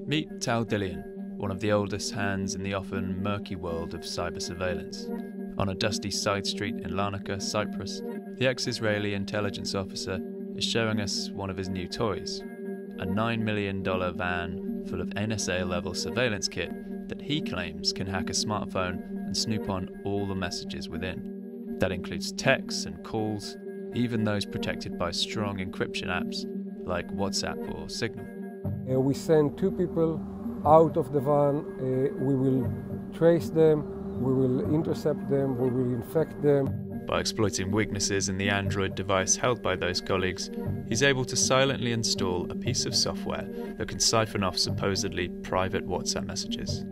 Meet Tal Dillian, one of the oldest hands in the often murky world of cyber surveillance. On a dusty side street in Larnaca, Cyprus, the ex-Israeli intelligence officer is showing us one of his new toys, a $9 million van full of NSA-level surveillance kit that he claims can hack a smartphone and snoop on all the messages within. That includes texts and calls, even those protected by strong encryption apps like WhatsApp or Signal. We send 2 people out of the van. We will trace them, we will intercept them, we will infect them. By exploiting weaknesses in the Android device held by those colleagues, he's able to silently install a piece of software that can siphon off supposedly private WhatsApp messages.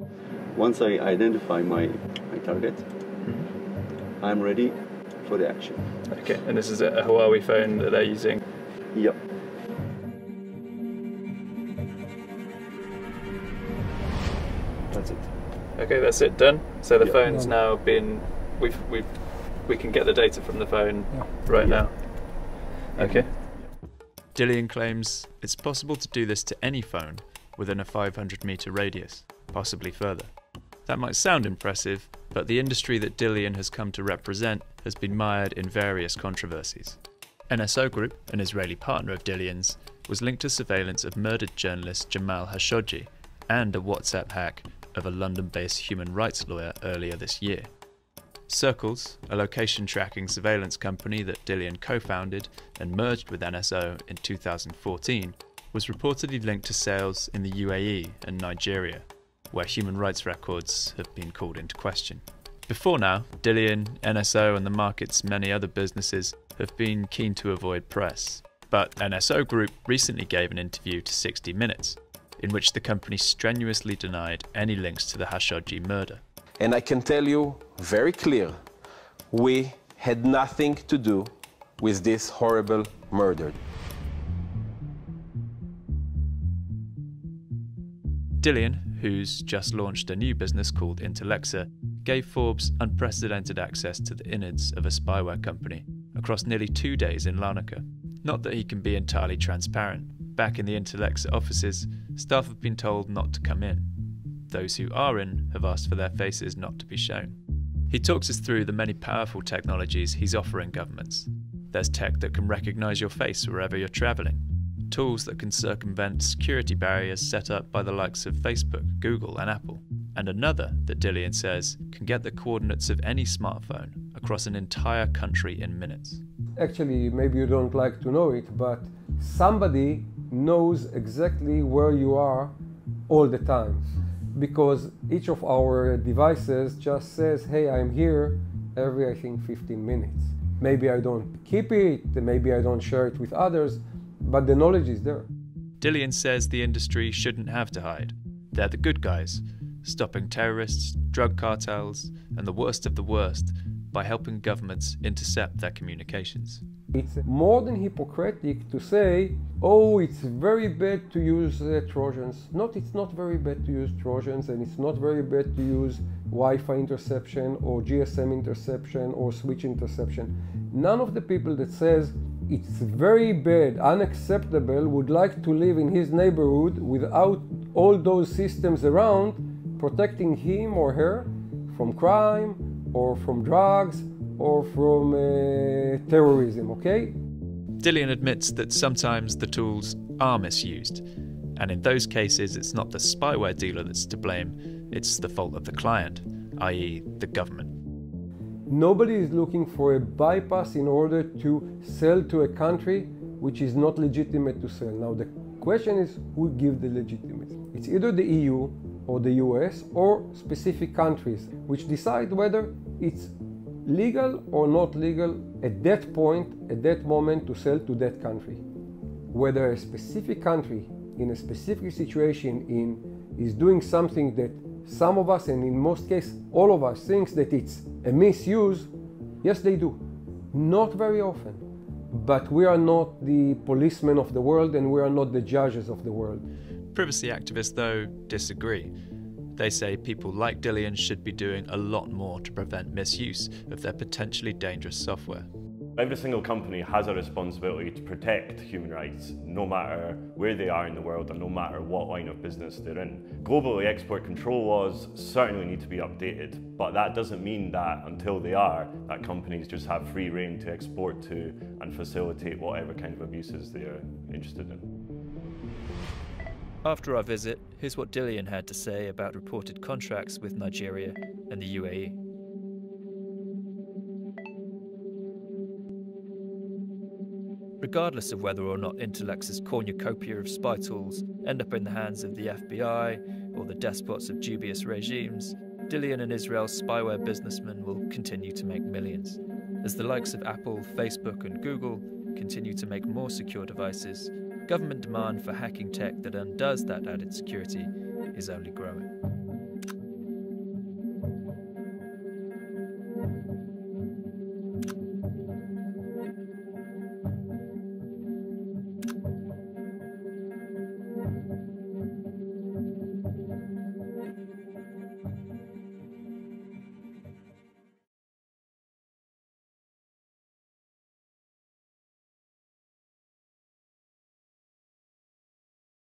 Once I identify my target, I'm ready for the action. Okay, and this is a Huawei phone that they're using? Yep. That's it. Okay, that's it, done. So the Yep. phone's now been, we can get the data from the phone right now. Okay. Dillian claims it's possible to do this to any phone within a 500-meter radius, possibly further. That might sound impressive, but the industry that Dillian has come to represent has been mired in various controversies. NSO Group, an Israeli partner of Dillian's, was linked to surveillance of murdered journalist Jamal Khashoggi and a WhatsApp hack of a London-based human rights lawyer earlier this year. Circles, a location tracking surveillance company that Dillian co-founded and merged with NSO in 2014, was reportedly linked to sales in the UAE and Nigeria, where human rights records have been called into question. Before now, Dillian, NSO and the market's many other businesses have been keen to avoid press. But NSO Group recently gave an interview to 60 Minutes, in which the company strenuously denied any links to the Khashoggi murder. And I can tell you very clear, we had nothing to do with this horrible murder. Dillian, who's just launched a new business called Intellexa, gave Forbes unprecedented access to the innards of a spyware company across nearly 2 days in Larnaca. Not that he can be entirely transparent. Back in the Intellexa offices, staff have been told not to come in. Those who are in have asked for their faces not to be shown. He talks us through the many powerful technologies he's offering governments. There's tech that can recognise your face wherever you're travelling, tools that can circumvent security barriers set up by the likes of Facebook, Google and Apple, and another that Dillian says can get the coordinates of any smartphone across an entire country in minutes. Actually, maybe you don't like to know it, but somebody knows exactly where you are all the time, because each of our devices just says, hey, I'm here every, I think, 15 minutes. Maybe I don't keep it, maybe I don't share it with others, but the knowledge is there. Dillian says the industry shouldn't have to hide. They're the good guys, stopping terrorists, drug cartels, and the worst of the worst by helping governments intercept their communications. It's more than hypocritic to say, oh, it's very bad to use Trojans. It's not very bad to use Trojans, and it's not very bad to use Wi-Fi interception or GSM interception or switch interception. None of the people that says it's very bad, unacceptable, would like to live in his neighborhood without all those systems around protecting him or her from crime or from drugs or from terrorism, okay? Dillian admits that sometimes the tools are misused, and in those cases it's not the spyware dealer that's to blame, it's the fault of the client, i.e. the government. Nobody is looking for a bypass in order to sell to a country which is not legitimate to sell. Now the question is, who gives the legitimacy? It's either the EU or the US or specific countries which decide whether it's legal or not legal at that point, at that moment, to sell to that country. Whether a specific country in a specific situation is doing something that some of us, and in most cases all of us, thinks that it's a misuse, yes they do. Not very often. But we are not the policemen of the world and we are not the judges of the world. Privacy activists, though, disagree. They say people like Dillian should be doing a lot more to prevent misuse of their potentially dangerous software. Every single company has a responsibility to protect human rights, no matter where they are in the world and no matter what line of business they're in. Globally, export control laws certainly need to be updated, but that doesn't mean that until they are, that companies just have free rein to export to and facilitate whatever kind of abuses they're interested in. After our visit, here's what Dillian had to say about reported contracts with Nigeria and the UAE. Regardless of whether or not Intelex's cornucopia of spy tools end up in the hands of the FBI or the despots of dubious regimes, Dillian and Israel's spyware businessmen will continue to make millions. As the likes of Apple, Facebook and Google continue to make more secure devices, government demand for hacking tech that undoes that added security is only growing.